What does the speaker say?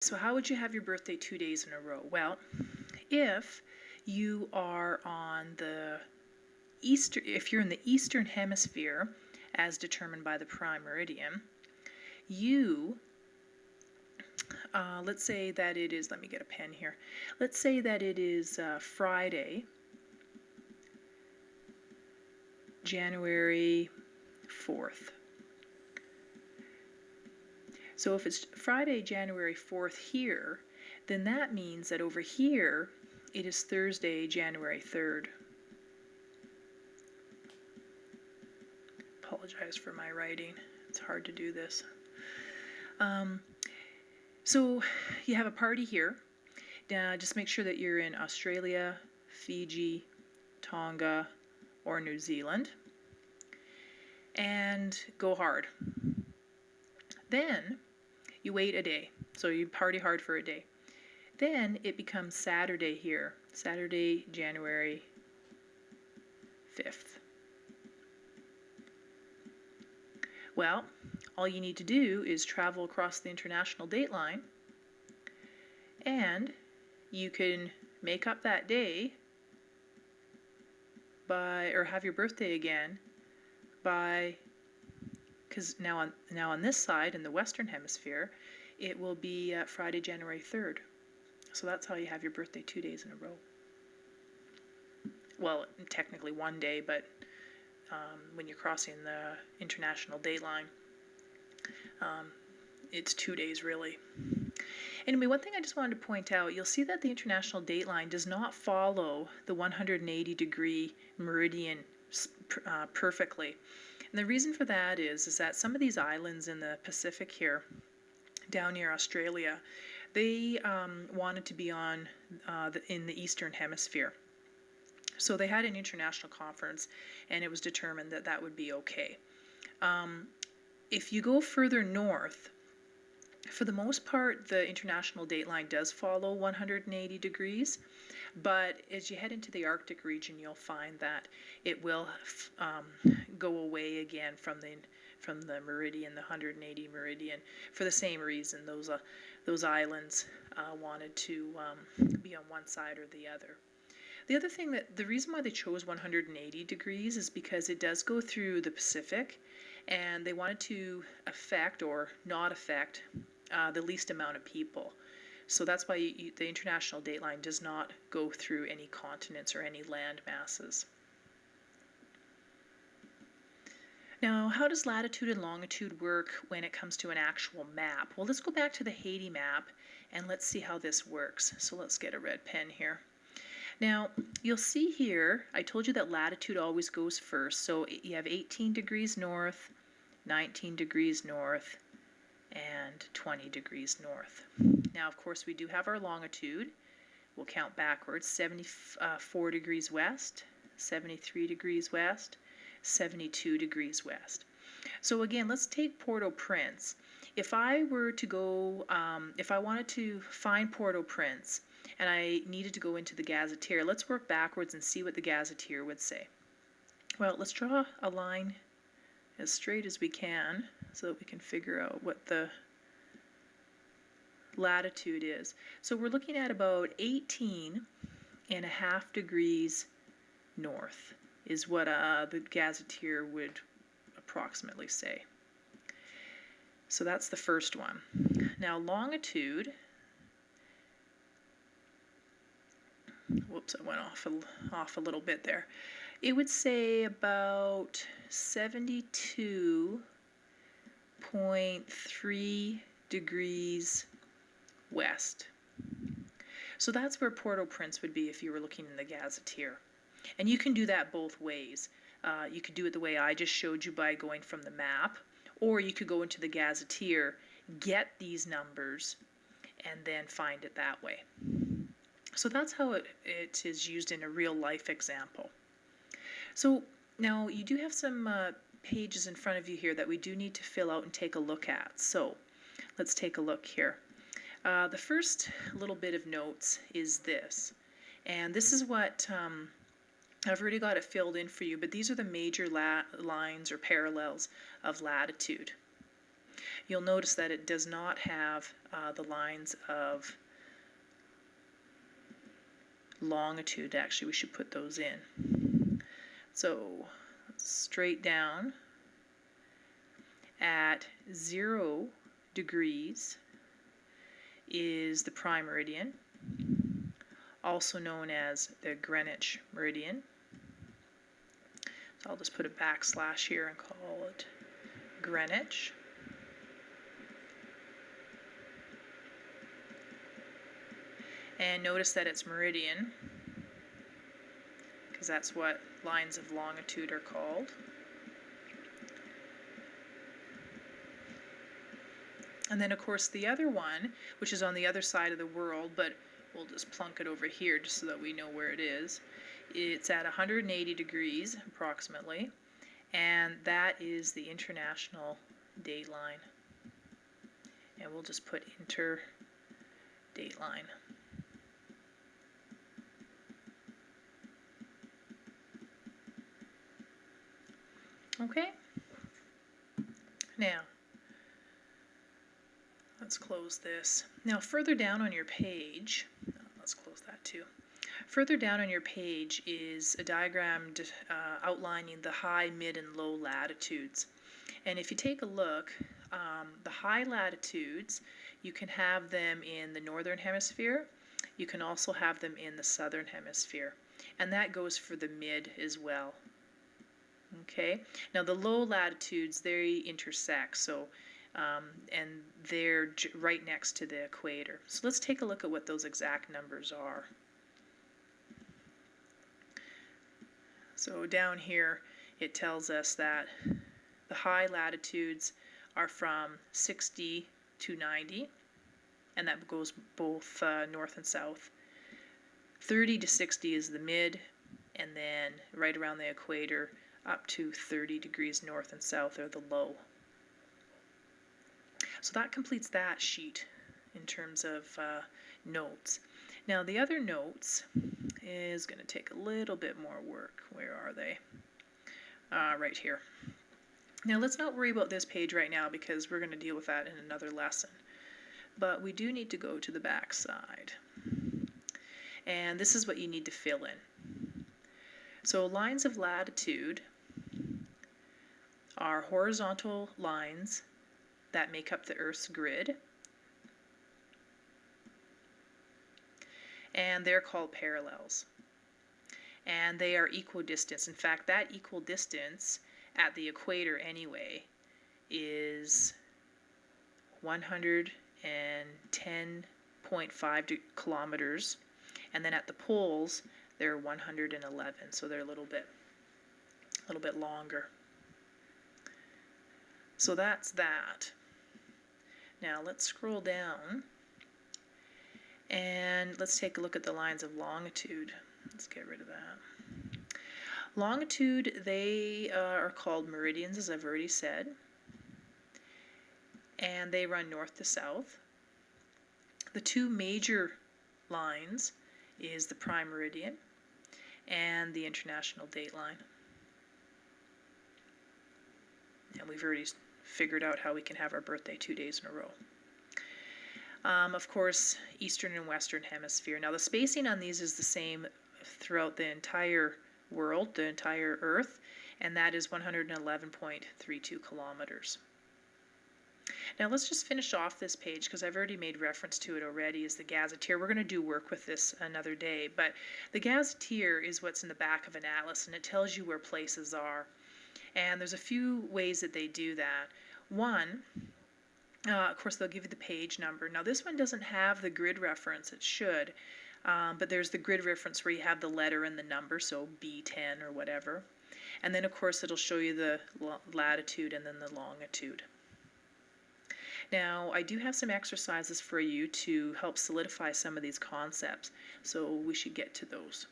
So how would you have your birthday 2 days in a row? Well, if you are on the if you're in the eastern hemisphere, as determined by the prime meridian, you, let's say that it is, let me get a pen here. Let's say that it is Friday, January 4th. So if it's Friday, January 4th here, then that means that over here it is Thursday, January 3rd. Apologize for my writing. It's hard to do this. So you have a party here. Just make sure that you're in Australia, Fiji, Tonga, or New Zealand. And go hard. Then you wait a day. So you party hard for a day. Then it becomes Saturday here. Saturday, January 5th. Well, all you need to do is travel across the international date line, and you can make up that day or have your birthday again by, because now on this side in the Western Hemisphere, it will be Friday, January 3rd. So that's how you have your birthday 2 days in a row. Well, technically one day, but when you're crossing the international date line, it's 2 days really. Anyway, one thing I just wanted to point out, you'll see that the international date line does not follow the 180-degree meridian perfectly. And the reason for that is that some of these islands in the Pacific here, down near Australia, they wanted to be on in the Eastern Hemisphere. So they had an international conference, and it was determined that that would be okay. If you go further north, for the most part, the international date line does follow 180 degrees, but as you head into the Arctic region, you'll find that it will go away again from the meridian, the 180 meridian, for the same reason. Those islands wanted to be on one side or the other. The other thing, the reason why they chose 180 degrees is because it does go through the Pacific, and they wanted to affect or not affect the least amount of people. So that's why the international date line does not go through any continents or any land masses. Now, how does latitude and longitude work when it comes to an actual map? Well, let's go back to the Haiti map and let's see how this works. So let's get a red pen here. Now, you'll see here, I told you that latitude always goes first. So you have 18 degrees north, 19 degrees north, and 20 degrees north. Now, of course, we do have our longitude. We'll count backwards. 74 degrees west, 73 degrees west, 72 degrees west. So again, let's take Port-au-Prince. If I were to go, if I wanted to find Port-au-Prince and I needed to go into the Gazetteer, let's work backwards and see what the Gazetteer would say. Well, let's draw a line as straight as we can so that we can figure out what the latitude is. So we're looking at about 18.5 degrees north is what the Gazetteer would approximately say. So that's the first one. Now longitude, whoops, I went off a little bit there. It would say about 72.3 degrees west. So that's where Port-au-Prince would be if you were looking in the Gazetteer. And you can do that both ways. You could do it the way I just showed you by going from the map, or you could go into the Gazetteer, get these numbers, and then find it that way. So that's how it is used in a real life example. So now you do have some pages in front of you here that we do need to fill out and take a look at. So let's take a look here. The first little bit of notes is this, and this is what I've already got it filled in for you, but these are the major lines or parallels of latitude. you'll notice that it does not have the lines of longitude. Actually, we should put those in. So straight down at 0 degrees is the prime meridian, also known as the Greenwich meridian. So I'll just put a backslash here and call it Greenwich. And notice that it's meridian, because that's what lines of longitude are called. And then, of course, the other one, which is on the other side of the world, but we'll just plunk it over here just so that we know where it is. It's at 180 degrees, approximately, and that is the international dateline. And we'll just put inter-dateline. Okay? Now, let's close this. Now, further down on your page, let's close that too. Further down on your page is a diagram outlining the high, mid, and low latitudes. And if you take a look, the high latitudes, you can have them in the northern hemisphere. You can also have them in the southern hemisphere. And that goes for the mid as well. Okay, now the low latitudes, they intersect, so and they're right next to the equator. So let's take a look at what those exact numbers are. So down here it tells us that the high latitudes are from 60 to 90, and that goes both north and south. 30 to 60 is the mid, and then right around the equator up to 30 degrees north and south are the low. So that completes that sheet in terms of notes. Now the other notes is going to take a little bit more work. Where are they? Right here. Now let's not worry about this page right now because we're going to deal with that in another lesson. But we do need to go to the back side. And this is what you need to fill in. So lines of latitude are horizontal lines that make up the Earth's grid, and they're called parallels. And they are equidistant. In fact, that equidistance at the equator anyway is 110.5 kilometers, and then at the poles they're 111, so they're a little bit longer. So that's that. Now let's scroll down and let's take a look at the lines of longitude. Let's get rid of that. Longitude, they are called meridians, as I've already said, and they run north to south. The two major lines is the prime meridian and the international dateline. And we've already figured out how we can have our birthday 2 days in a row. Of course, eastern and western hemisphere. Now the spacing on these is the same throughout the entire world, the entire Earth, and that is 111.32 kilometers. Now let's just finish off this page because I've already made reference to it already, is the gazetteer. We're going to do work with this another day, but the gazetteer is what's in the back of an atlas, and it tells you where places are. And there's a few ways that they do that. One, of course, they'll give you the page number. Now this one doesn't have the grid reference. It should, but there's the grid reference where you have the letter and the number, so B10 or whatever. And then, of course, it'll show you the latitude and then the longitude. Now, I do have some exercises for you to help solidify some of these concepts, so we should get to those.